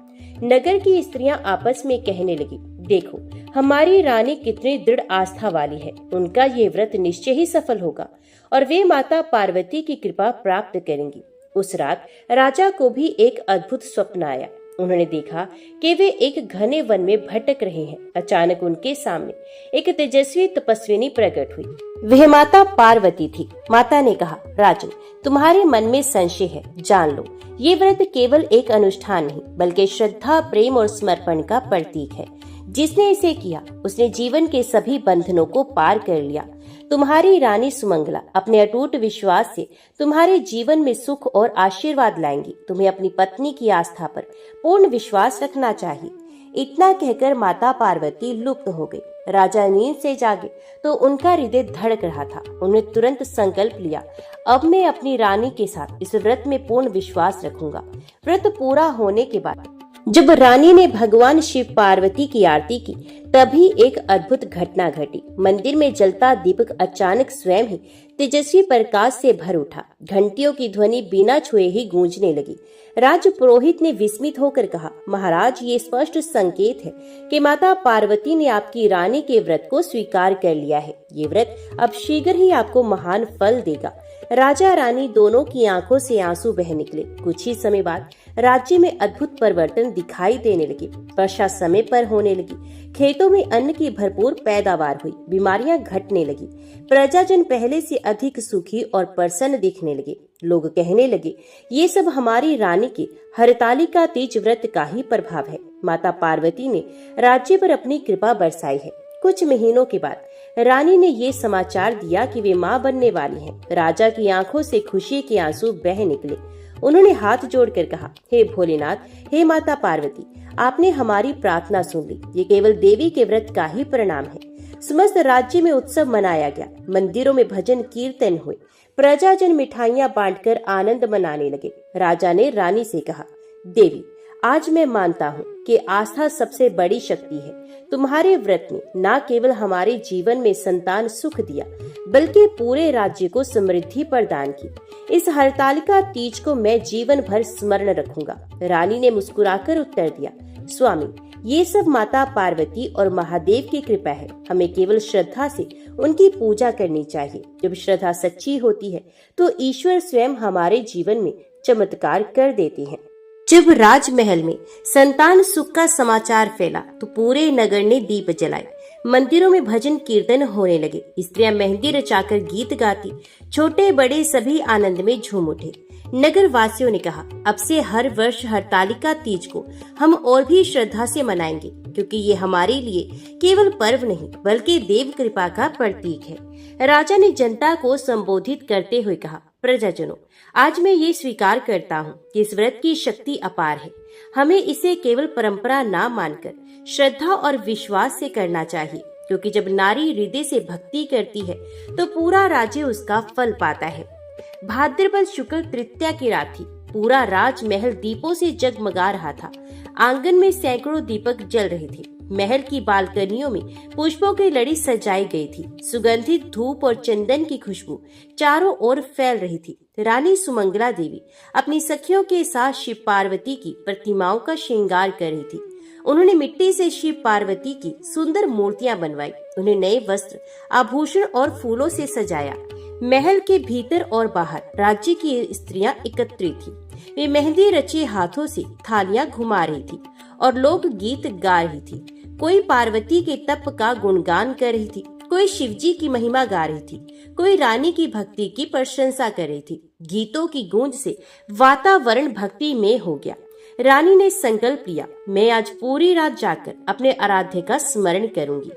[SPEAKER 1] नगर की स्त्रियां आपस में कहने लगी, देखो हमारी रानी कितनी दृढ़ आस्था वाली है। उनका ये व्रत निश्चय ही सफल होगा और वे माता पार्वती की कृपा प्राप्त करेंगी। उस रात राजा को भी एक अद्भुत स्वप्न आया। उन्होंने देखा कि वे एक घने वन में भटक रहे हैं। अचानक उनके सामने एक तेजस्वी तपस्विनी प्रकट हुई। वह माता पार्वती थी। माता ने कहा, राजन, तुम्हारे मन में संशय है, जान लो, ये व्रत केवल एक अनुष्ठान नहीं बल्कि श्रद्धा, प्रेम और समर्पण का प्रतीक है। जिसने इसे किया उसने जीवन के सभी बंधनों को पार कर लिया। तुम्हारी रानी सुमंगला अपने अटूट विश्वास से तुम्हारे जीवन में सुख और आशीर्वाद लाएंगी। तुम्हें अपनी पत्नी की आस्था पर पूर्ण विश्वास रखना चाहिए। इतना कहकर माता पार्वती लुप्त हो गई। राजा नींद से जागे तो उनका हृदय धड़क रहा था। उन्होंने तुरंत संकल्प लिया, अब मैं अपनी रानी के साथ इस व्रत में पूर्ण विश्वास रखूंगा। व्रत पूरा होने के बाद जब रानी ने भगवान शिव पार्वती की आरती की, तभी एक अद्भुत घटना घटी। मंदिर में जलता दीपक अचानक स्वयं ही तेजस्वी प्रकाश से भर उठा। घंटियों की ध्वनि बिना छुए ही गूंजने लगी। राज पुरोहित ने विस्मित होकर कहा, महाराज, ये स्पष्ट संकेत है कि माता पार्वती ने आपकी रानी के व्रत को स्वीकार कर लिया है। ये व्रत अब शीघ्र ही आपको महान फल देगा। राजा रानी दोनों की आंखों से आंसू बह निकले। कुछ ही समय बाद राज्य में अद्भुत परिवर्तन दिखाई देने लगे। वर्षा समय पर होने लगी। खेतों में अन्न की भरपूर पैदावार हुई। बीमारियां घटने लगी। प्रजाजन पहले से अधिक सुखी और प्रसन्न दिखने लगे। लोग कहने लगे, ये सब हमारी रानी के हरतालिका तीज व्रत का ही प्रभाव है। माता पार्वती ने राज्य पर अपनी कृपा बरसाई है। कुछ महीनों के बाद रानी ने ये समाचार दिया कि वे मां बनने वाली हैं। राजा की आंखों से खुशी के आंसू बह निकले। उन्होंने हाथ जोड़कर कहा, हे भोलेनाथ, हे माता पार्वती, आपने हमारी प्रार्थना सुन ली। ये केवल देवी के व्रत का ही परिणाम है। समस्त राज्य में उत्सव मनाया गया। मंदिरों में भजन कीर्तन हुए। प्रजाजन मिठाइयां बांटकर आनंद मनाने लगे। राजा ने रानी से कहा, देवी, आज मैं मानता हूँ कि आस्था सबसे बड़ी शक्ति है। तुम्हारे व्रत ने न केवल हमारे जीवन में संतान सुख दिया, बल्कि पूरे राज्य को समृद्धि प्रदान की। इस हरतालिका तीज को मैं जीवन भर स्मरण रखूंगा। रानी ने मुस्कुराकर उत्तर दिया, स्वामी, ये सब माता पार्वती और महादेव की कृपा है। हमें केवल श्रद्धा से उनकी पूजा करनी चाहिए। जब श्रद्धा सच्ची होती है तो ईश्वर स्वयं हमारे जीवन में चमत्कार कर देते हैं। जब राजमहल में संतान सुख का समाचार फैला तो पूरे नगर ने दीप जलाए। मंदिरों में भजन कीर्तन होने लगे। स्त्रियां मेहंदी रचाकर गीत गाती। छोटे बड़े सभी आनंद में झूम उठे। नगर वासियों ने कहा, अब से हर वर्ष हरतालिका तीज को हम और भी श्रद्धा से मनाएंगे, क्योंकि ये हमारे लिए केवल पर्व नहीं बल्कि देव कृपा का प्रतीक है। राजा ने जनता को संबोधित करते हुए कहा, प्रजाजनों, आज मैं ये स्वीकार करता हूँ कि इस व्रत की शक्ति अपार है। हमें इसे केवल परंपरा ना मानकर श्रद्धा और विश्वास से करना चाहिए, क्योंकि जब नारी हृदय से भक्ति करती है तो पूरा राज्य उसका फल पाता है। भाद्रपद शुक्ल तृतीया की रात थी। पूरा राजमहल दीपों से जगमगा रहा था। आंगन में सैकड़ों दीपक जल रहे थे। महल की बालकनियों में पुष्पों की लड़ी सजाई गई थी। सुगंधित धूप और चंदन की खुशबू चारों ओर फैल रही थी। रानी सुमंगला देवी अपनी सखियों के साथ शिव पार्वती की प्रतिमाओं का श्रृंगार कर रही थी। उन्होंने मिट्टी से शिव पार्वती की सुंदर मूर्तियां बनवाई। उन्हें नए वस्त्र, आभूषण और फूलों से सजाया। महल के भीतर और बाहर राज्य की स्त्रियां एकत्रित थी। वे मेहंदी रचे हाथों से थालियां घुमा रही थी और लोग गीत गा रही थी। कोई पार्वती के तप का गुणगान कर रही थी, कोई शिवजी की महिमा गा रही थी, कोई रानी की भक्ति की प्रशंसा कर रही थी। गीतों की गूंज से वातावरण भक्ति में हो गया। रानी ने संकल्प लिया, मैं आज पूरी रात जाकर अपने आराध्य का स्मरण करूंगी।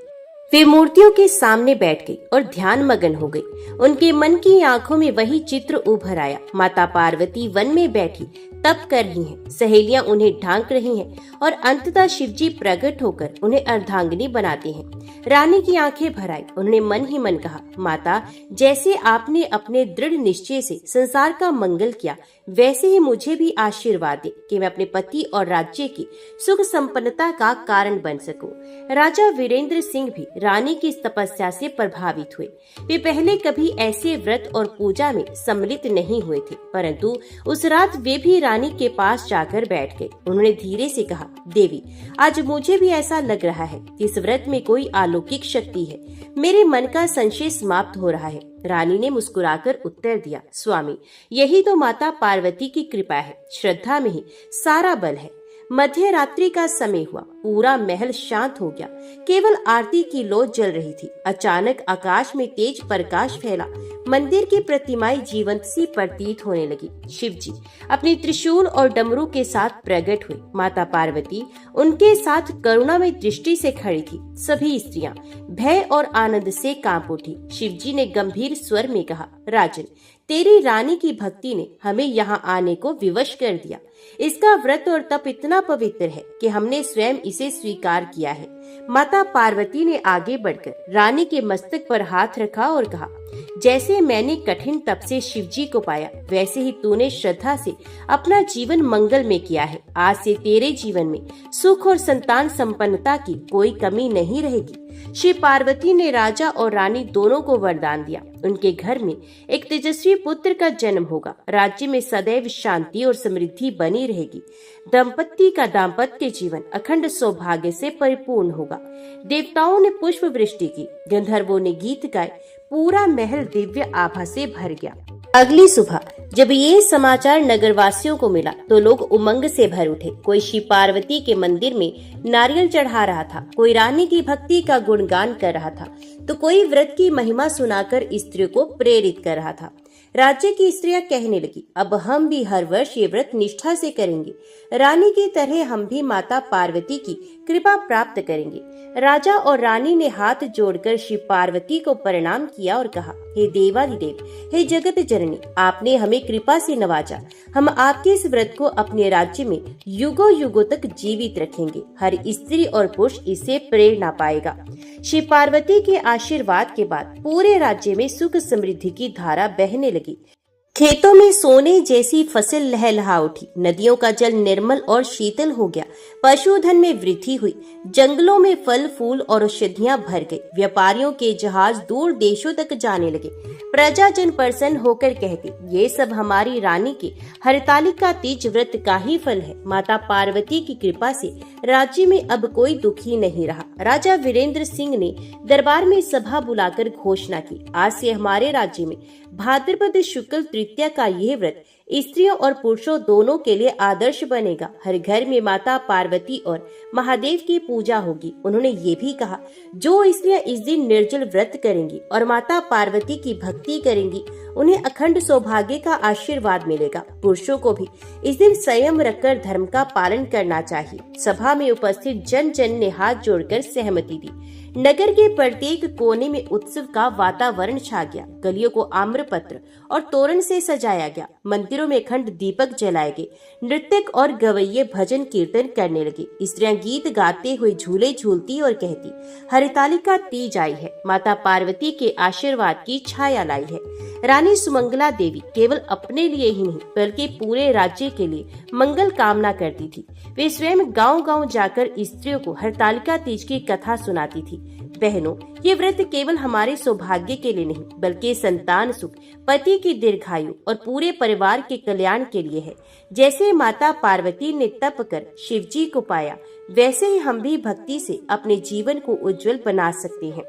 [SPEAKER 1] वे मूर्तियों के सामने बैठ गई और ध्यान मगन हो गई। उनके मन की आंखों में वही चित्र उभर आया। माता पार्वती वन में बैठी तप कर रही हैं, सहेलियां उन्हें ढांक रही हैं और अंततः शिवजी प्रकट होकर उन्हें अर्धांगिनी बनाते हैं। रानी की आंखें भर आई। उन्होंने मन ही मन कहा, माता, जैसे आपने अपने दृढ़ निश्चय से संसार का मंगल किया, वैसे ही मुझे भी आशीर्वाद दे कि मैं अपने पति और राज्य की सुख संपन्नता का कारण बन सकूं। राजा वीरेंद्र सिंह भी रानी की इस तपस्या से प्रभावित हुए। वे पहले कभी ऐसे व्रत और पूजा में सम्मिलित नहीं हुए थे, परंतु उस रात वे भी रानी के पास जाकर बैठ गए। उन्होंने धीरे से कहा, देवी, आज मुझे भी ऐसा लग रहा है कि इस व्रत में कोई अलौकिक शक्ति है। मेरे मन का संशय समाप्त हो रहा है। रानी ने मुस्कुराकर उत्तर दिया, स्वामी, यही तो माता पार्वती की कृपा है। श्रद्धा में ही सारा बल है। मध्य रात्रि का समय हुआ। पूरा महल शांत हो गया। केवल आरती की लौ जल रही थी। अचानक आकाश में तेज प्रकाश फैला। मंदिर की प्रतिमाएं जीवंत सी प्रतीत होने लगी। शिवजी अपनी त्रिशूल और डमरू के साथ प्रकट हुए। माता पार्वती उनके साथ करुणामय दृष्टि से खड़ी थी। सभी स्त्रियां भय और आनंद से कांप उठी। शिवजी ने गंभीर स्वर में कहा, राजन, तेरी रानी की भक्ति ने हमें यहाँ आने को विवश कर दिया। इसका व्रत और तप इतना पवित्र है कि हमने स्वयं इसे स्वीकार किया है। माता पार्वती ने आगे बढ़कर रानी के मस्तक पर हाथ रखा और कहा, जैसे मैंने कठिन तप से शिवजी को पाया, वैसे ही तूने श्रद्धा से अपना जीवन मंगल में किया है। आज से तेरे जीवन में सुख और संतान संपन्नता की कोई कमी नहीं रहेगी। श्री पार्वती ने राजा और रानी दोनों को वरदान दिया। उनके घर में एक तेजस्वी पुत्र का जन्म होगा। राज्य में सदैव शांति और समृद्धि बनी रहेगी। दंपति का दाम्पत्य जीवन अखंड सौभाग्य से परिपूर्ण होगा। देवताओं ने पुष्प वृष्टि की, गंधर्वों ने गीत गाए। पूरा महल दिव्य आभा से भर गया। अगली सुबह जब ये समाचार नगरवासियों को मिला तो लोग उमंग से भर उठे। कोई शिव पार्वती के मंदिर में नारियल चढ़ा रहा था, कोई रानी की भक्ति का गुणगान कर रहा था, तो कोई व्रत की महिमा सुनाकर स्त्रियों को प्रेरित कर रहा था। राज्य की स्त्रियां कहने लगी, अब हम भी हर वर्ष ये व्रत निष्ठा से करेंगे। रानी की तरह हम भी माता पार्वती की कृपा प्राप्त करेंगे। राजा और रानी ने हाथ जोड़कर शिव पार्वती को प्रणाम किया और कहा, हे देवादिदेव, हे जगत जननी, आपने हमें कृपा से नवाजा। हम आपके इस व्रत को अपने राज्य में युगों युगों तक जीवित रखेंगे। हर स्त्री और पुरुष इससे प्रेरणा पाएगा। शिव पार्वती के आशीर्वाद के बाद पूरे राज्य में सुख समृद्धि की धारा बहने लगी। खेतों में सोने जैसी फसल लहलहा उठी। नदियों का जल निर्मल और शीतल हो गया। पशुधन में वृद्धि हुई। जंगलों में फल फूल और औषधियां भर गई। व्यापारियों के जहाज दूर देशों तक जाने लगे। प्रजाजन प्रसन्न होकर कहते, ये सब हमारी रानी के हरतालिका तीज व्रत का ही फल है। माता पार्वती की कृपा से राज्य में अब कोई दुखी नहीं रहा। राजा वीरेंद्र सिंह ने दरबार में सभा बुलाकर घोषणा की, आज से हमारे राज्य में भाद्रपद शुक्ल तृतीया का यह व्रत स्त्रियों और पुरुषों दोनों के लिए आदर्श बनेगा। हर घर में माता पार्वती और महादेव की पूजा होगी। उन्होंने ये भी कहा, जो स्त्रियां इस दिन निर्जल व्रत करेंगी और माता पार्वती की भक्ति करेंगी, उन्हें अखंड सौभाग्य का आशीर्वाद मिलेगा। पुरुषों को भी इस दिन संयम रखकर धर्म का पालन करना चाहिए। सभा में उपस्थित जन जन ने हाथ जोड़कर सहमति दी। नगर के प्रत्येक कोने में उत्सव का वातावरण छा गया। गलियों को आम्रपत्र और तोरण से सजाया गया। मंदिरों में अखंड दीपक जलाए गए। नृत्यक और गवैये भजन कीर्तन करने लगे। स्त्रियां गीत गाते हुए झूले झूलती और कहती, हरितालिका तीज आई है, माता पार्वती के आशीर्वाद की छाया लाई है। रानी सुमंगला देवी केवल अपने लिए ही नहीं बल्कि पूरे राज्य के लिए मंगल कामना करती थी। वे स्वयं गांव-गांव जाकर स्त्रियों को हरतालिका तीज की कथा सुनाती थी। बहनों, ये व्रत केवल हमारे सौभाग्य के लिए नहीं बल्कि संतान सुख, पति की दीर्घायु और पूरे परिवार के कल्याण के लिए है। जैसे माता पार्वती ने तप कर शिव जी को पाया, वैसे ही हम भी भक्ति से अपने जीवन को उज्जवल बना सकते हैं।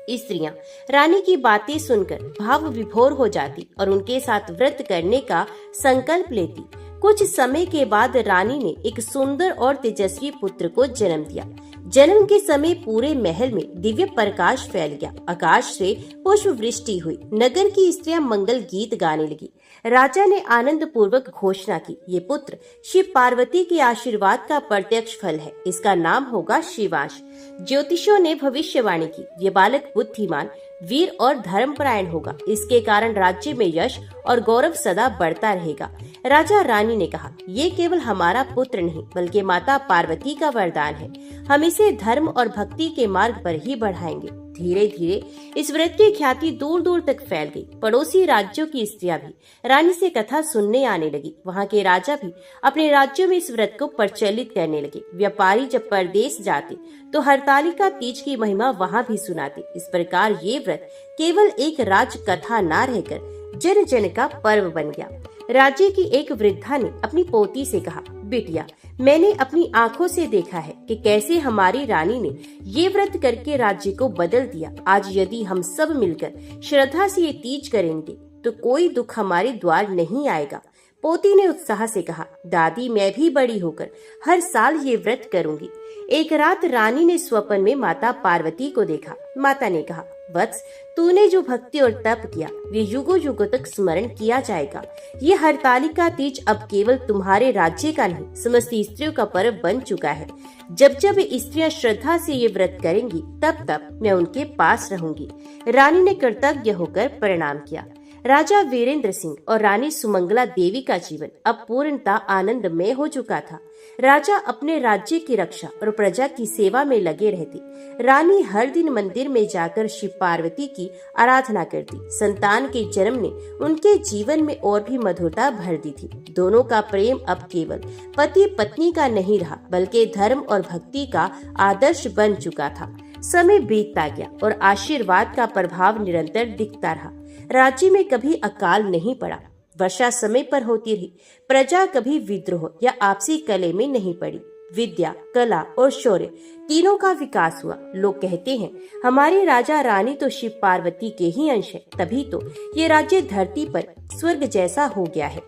[SPEAKER 1] स्त्रियां रानी की बातें सुनकर भाव विभोर हो जाती और उनके साथ व्रत करने का संकल्प लेती। कुछ समय के बाद रानी ने एक सुंदर और तेजस्वी पुत्र को जन्म दिया। जन्म के समय पूरे महल में दिव्य प्रकाश फैल गया। आकाश से पुष्प वृष्टि हुई। नगर की स्त्रियां मंगल गीत गाने लगी। राजा ने आनंद पूर्वक घोषणा की, ये पुत्र शिव पार्वती के आशीर्वाद का प्रत्यक्ष फल है। इसका नाम होगा शिवांश। ज्योतिषियों ने भविष्यवाणी की, ये बालक बुद्धिमान, वीर और धर्मपरायण होगा। इसके कारण राज्य में यश और गौरव सदा बढ़ता रहेगा। राजा रानी ने कहा, ये केवल हमारा पुत्र नहीं बल्कि माता पार्वती का वरदान है। हम इसे धर्म और भक्ति के मार्ग पर ही बढ़ाएंगे। धीरे धीरे इस व्रत की ख्याति दूर दूर तक फैल गई। पड़ोसी राज्यों की स्त्रियां भी रानी से कथा सुनने आने लगी। वहां के राजा भी अपने राज्यों में इस व्रत को प्रचलित करने लगे। व्यापारी जब परदेश जाते तो हरतालिका तीज की महिमा वहां भी सुनाते। इस प्रकार ये व्रत केवल एक राज कथा न रहकर जन जन का पर्व बन गया। राज्य की एक वृद्धा ने अपनी पोती से कहा, बिटिया, मैंने अपनी आंखों से देखा है कि कैसे हमारी रानी ने ये व्रत करके राज्य को बदल दिया। आज यदि हम सब मिलकर श्रद्धा से ये तीज करेंगे तो कोई दुख हमारे द्वार नहीं आएगा। पोती ने उत्साह से कहा, दादी, मैं भी बड़ी होकर हर साल ये व्रत करूंगी। एक रात रानी ने स्वप्न में माता पार्वती को देखा। माता ने कहा, वत्स, तूने जो भक्ति और तप किया वे युगों युगों तक स्मरण किया जाएगा। ये हरतालिका तीज अब केवल तुम्हारे राज्य का नहीं समस्त स्त्रियों का पर्व बन चुका है। जब जब स्त्रियां श्रद्धा से ये व्रत करेंगी तब तब मैं उनके पास रहूंगी। रानी ने कृतज्ञ होकर प्रणाम किया। राजा वीरेंद्र सिंह और रानी सुमंगला देवी का जीवन अब पूर्णतः आनंदमय हो चुका था। राजा अपने राज्य की रक्षा और प्रजा की सेवा में लगे रहते। रानी हर दिन मंदिर में जाकर शिव पार्वती की आराधना करती। संतान के जन्म ने उनके जीवन में और भी मधुरता भर दी थी। दोनों का प्रेम अब केवल पति पत्नी का नहीं रहा बल्कि धर्म और भक्ति का आदर्श बन चुका था। समय बीतता गया और आशीर्वाद का प्रभाव निरंतर दिखता रहा। राज्य में कभी अकाल नहीं पड़ा, वर्षा समय पर होती रही, प्रजा कभी विद्रोह या आपसी कलह में नहीं पड़ी। विद्या, कला और शौर्य तीनों का विकास हुआ। लोग कहते हैं हमारे राजा रानी तो शिव पार्वती के ही अंश है, तभी तो ये राज्य धरती पर स्वर्ग जैसा हो गया है।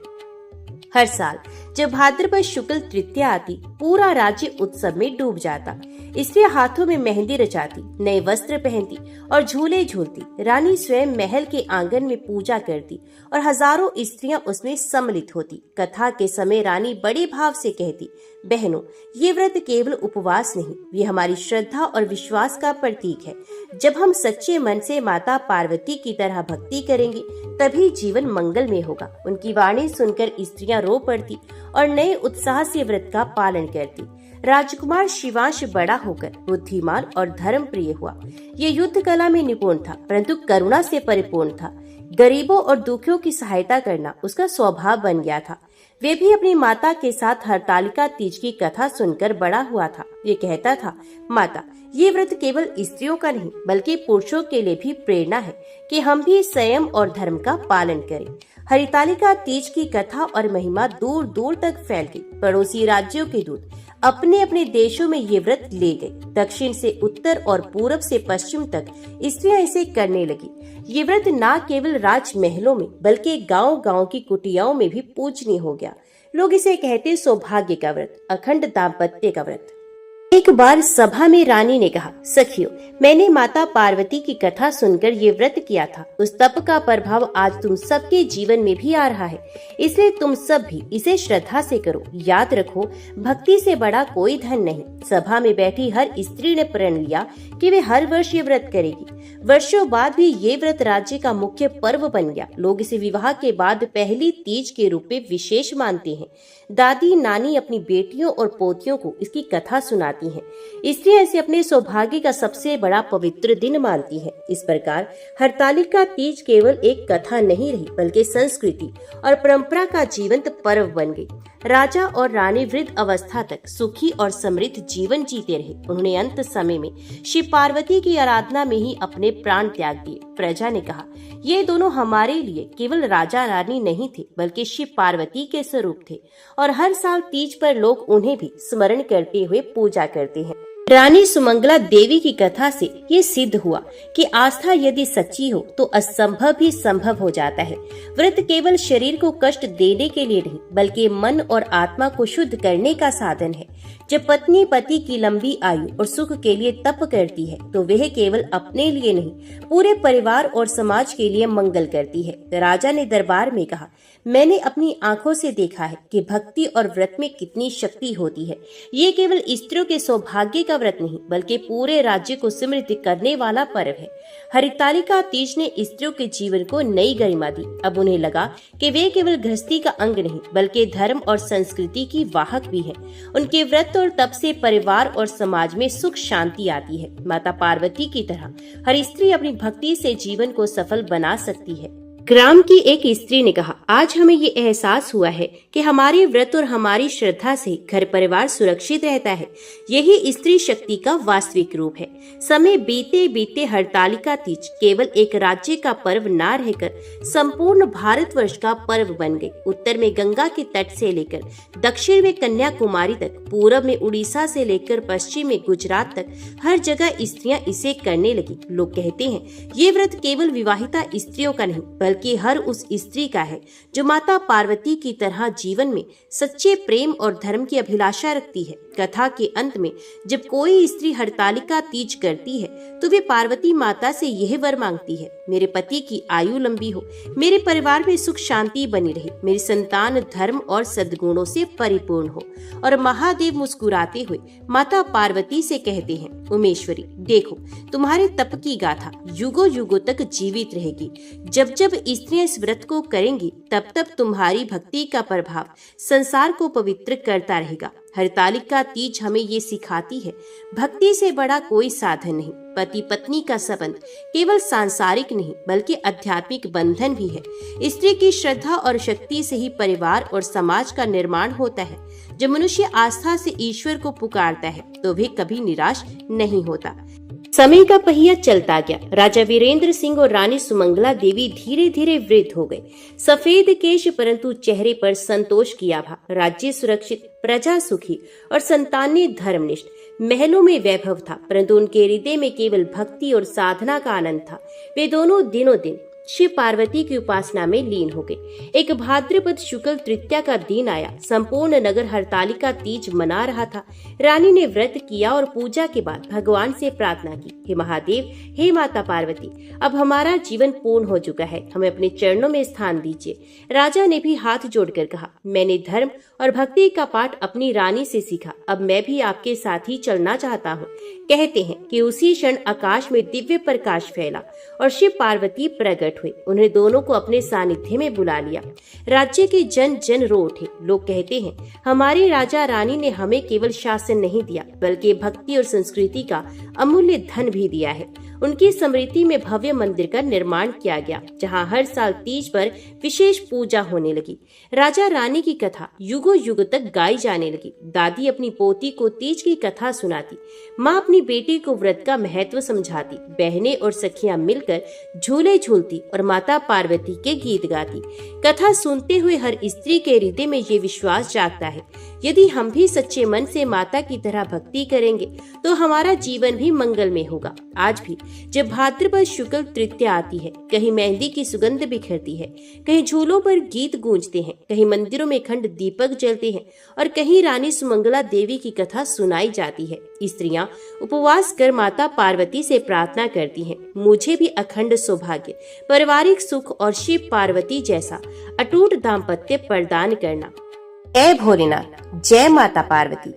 [SPEAKER 1] हर साल जब भाद्रपद शुक्ल तृतीया आती, पूरा राज्य उत्सव में डूब जाता। स्त्रियां हाथों में मेहंदी रचाती, नए वस्त्र पहनती और झूले झूलती। रानी स्वयं महल के आंगन में पूजा करती और हजारों स्त्रियां उसमें सम्मिलित होती। कथा के समय रानी बड़े भाव से कहती, बहनों, ये व्रत केवल उपवास नहीं, ये हमारी श्रद्धा और विश्वास का प्रतीक है। जब हम सच्चे मन से माता पार्वती की तरह भक्ति करेंगे तभी जीवन मंगलमय होगा। उनकी वाणी सुनकर स्त्रियां रो पड़ती और नए उत्साह से व्रत का पालन करती। राजकुमार शिवांश बड़ा होकर बुद्धिमान और धर्म प्रिय हुआ। ये युद्ध कला में निपुण था, परंतु करुणा से परिपूर्ण था। गरीबों और दुखियों की सहायता करना उसका स्वभाव बन गया था। वे भी अपनी माता के साथ हरतालिका तीज की कथा सुनकर बड़ा हुआ था। ये कहता था, माता, ये व्रत केवल स्त्रियों का नहीं बल्कि पुरुषों के लिए भी प्रेरणा है कि हम भी संयम और धर्म का पालन करें। हरितालिका तीज की कथा और महिमा दूर दूर तक फैल गई। पड़ोसी राज्यों के दूत अपने अपने देशों में ये व्रत ले गए। दक्षिण से उत्तर और पूरब से पश्चिम तक स्त्रियां इसे करने लगी। ये व्रत न केवल राजमहलों में बल्कि गांव-गांव की कुटियाओं में भी पूजनीय हो गया। लोग इसे कहते सौभाग्य का व्रत, अखंड दाम्पत्य का व्रत। एक बार सभा में रानी ने कहा, सखियों, मैंने माता पार्वती की कथा सुनकर ये व्रत किया था। उस तप का प्रभाव आज तुम सबके जीवन में भी आ रहा है, इसलिए तुम सब भी इसे श्रद्धा से करो। याद रखो, भक्ति से बड़ा कोई धन नहीं। सभा में बैठी हर स्त्री ने प्रण लिया कि वे हर वर्ष ये व्रत करेगी। वर्षों बाद भी ये व्रत राज्य का मुख्य पर्व बन गया। लोग इसे विवाह के बाद पहली तीज के रूप में विशेष मानते हैं। दादी नानी अपनी बेटियों और पोतियों को इसकी कथा सुनाती हैं। स्त्रियां इसे अपने सौभाग्य का सबसे बड़ा पवित्र दिन मानती हैं। इस प्रकार हरतालिका तीज केवल एक कथा नहीं रही, बल्कि संस्कृति और परंपरा का जीवंत पर्व बन गई। राजा और रानी वृद्ध अवस्था तक सुखी और समृद्ध जीवन जीते रहे। उन्होंने अंत समय में शिव पार्वती की आराधना में ही अपने प्राण त्याग दिए। प्रजा ने कहा, ये दोनों हमारे लिए केवल राजा रानी नहीं थे, बल्कि शिव पार्वती के स्वरूप थे और हर साल तीज पर लोग उन्हें भी स्मरण करते हुए पूजा करते हैं। रानी सुमंगला देवी की कथा से ये सिद्ध हुआ कि आस्था यदि सच्ची हो तो असंभव भी संभव हो जाता है। व्रत केवल शरीर को कष्ट देने के लिए नहीं, बल्कि मन और आत्मा को शुद्ध करने का साधन है। जब पत्नी पति की लंबी आयु और सुख के लिए तप करती है, तो वह केवल अपने लिए नहीं, पूरे परिवार और समाज के लिए मंगल करती है। राजा ने दरबार में कहा, मैंने अपनी आंखों से देखा है कि भक्ति और व्रत में कितनी शक्ति होती है। ये केवल स्त्रियों के सौभाग्य का व्रत नहीं, बल्कि पूरे राज्य को समृद्ध करने वाला पर्व है। हरितालिका तीज ने स्त्रियों के जीवन को नई गरिमा दी। अब उन्हें लगा कि वे केवल गृहस्थी का अंग नहीं, बल्कि धर्म और संस्कृति की वाहक भी हैं। उनके व्रत और तप से परिवार और समाज में सुख शांति आती है। माता पार्वती की तरह हर स्त्री अपनी भक्ति से जीवन को सफल बना सकती है। ग्राम की एक स्त्री ने कहा, आज हमें ये एहसास हुआ है कि हमारे व्रत और हमारी श्रद्धा से घर परिवार सुरक्षित रहता है। यही स्त्री शक्ति का वास्तविक रूप है। समय बीते बीते हरतालिका तीज केवल एक राज्य का पर्व न रहकर संपूर्ण भारतवर्ष का पर्व बन गई। उत्तर में गंगा के तट से लेकर दक्षिण में कन्याकुमारी तक, पूरब में उड़ीसा से लेकर पश्चिम में गुजरात तक हर जगह स्त्रियां इसे करने लगी। लोग कहते हैं, ये व्रत केवल विवाहिता स्त्रियों का नहीं, बल्कि हर उस स्त्री का है जो माता पार्वती की तरह जीवन में सच्चे प्रेम और धर्म की अभिलाषा रखती है। कथा के अंत में जब कोई स्त्री हरतालिका तीज करती है, तो वे पार्वती माता से यह वर मांगती है, मेरे पति की आयु लंबी हो, मेरे परिवार में सुख शांति बनी रहे, मेरी संतान धर्म और सद्गुणों से परिपूर्ण हो। और महादेव मुस्कुराते हुए माता पार्वती से कहते हैं, उमेश्वरी, देखो, तुम्हारे तप की गाथा युगों युगों तक जीवित रहेगी। जब जब स्त्रियां इस व्रत को करेंगी, तब तब तुम्हारी भक्ति का प्रभाव संसार को पवित्र करता रहेगा। हरतालिका तीज हमें ये सिखाती है, भक्ति से बड़ा कोई साधन नहीं। पति पत्नी का संबंध केवल सांसारिक नहीं, बल्कि आध्यात्मिक बंधन भी है। स्त्री की श्रद्धा और शक्ति से ही परिवार और समाज का निर्माण होता है। जब मनुष्य आस्था से ईश्वर को पुकारता है, तो वे कभी निराश नहीं होता। समय का पहिया चलता गया। राजा वीरेंद्र सिंह और रानी सुमंगला देवी धीरे धीरे वृद्ध हो गए। सफेद केश, परंतु चेहरे पर संतोष की आभा। राज्य सुरक्षित, प्रजा सुखी और संतानें धर्मनिष्ठ। महलों में वैभव था, परंतु उनके हृदय में केवल भक्ति और साधना का आनंद था। वे दोनों दिनों दिन शिव पार्वती की उपासना में लीन हो गए। एक भाद्रपद शुक्ल तृतीया का दिन आया। संपूर्ण नगर हरतालिका तीज मना रहा था। रानी ने व्रत किया और पूजा के बाद भगवान से प्रार्थना की, हे महादेव, हे माता पार्वती, अब हमारा जीवन पूर्ण हो चुका है, हमें अपने चरणों में स्थान दीजिए। राजा ने भी हाथ जोड़कर कहा, मैंने धर्म और भक्ति का पाठ अपनी रानी से सीखा, अब मैं भी आपके साथ ही चलना चाहता हूँ। कहते हैं कि उसी क्षण आकाश में दिव्य प्रकाश फैला और शिव पार्वती प्रकट हुए। उन्हें दोनों को अपने सानिध्य में बुला लिया। राज्य के जन जन रो उठे। लोग कहते हैं, हमारी राजा रानी ने हमें केवल शासन नहीं दिया, बल्कि भक्ति और संस्कृति का अमूल्य धन भी दिया है। उनकी स्मृति में भव्य मंदिर का निर्माण किया गया, जहां हर साल तीज पर विशेष पूजा होने लगी। राजा रानी की कथा युगों युग तक गाई जाने लगी। दादी अपनी पोती को तीज की कथा सुनाती, माँ अपनी बेटी को व्रत का महत्व समझाती, बहनें और सखियां मिलकर झूले झूलती और माता पार्वती के गीत गाती। कथा सुनते हुए हर स्त्री के हृदय में ये विश्वास जागता है यदि हम भी सच्चे मन से माता की तरह भक्ति करेंगे तो हमारा जीवन भी मंगलमय होगा। आज भी जब भाद्रपद शुक्ल तृतीया आती है, कहीं मेहंदी की सुगंध बिखरती है, कहीं झूलों पर गीत गूंजते हैं, कहीं मंदिरों में अखंड दीपक जलते हैं और कहीं रानी सुमंगला देवी की कथा सुनाई जाती है। स्त्रियां उपवास कर माता पार्वती से प्रार्थना करती हैं, मुझे भी अखंड सौभाग्य, पारिवारिक सुख और शिव पार्वती जैसा अटूट दाम्पत्य प्रदान करना। जय भोलेनाथ, जय माता पार्वती।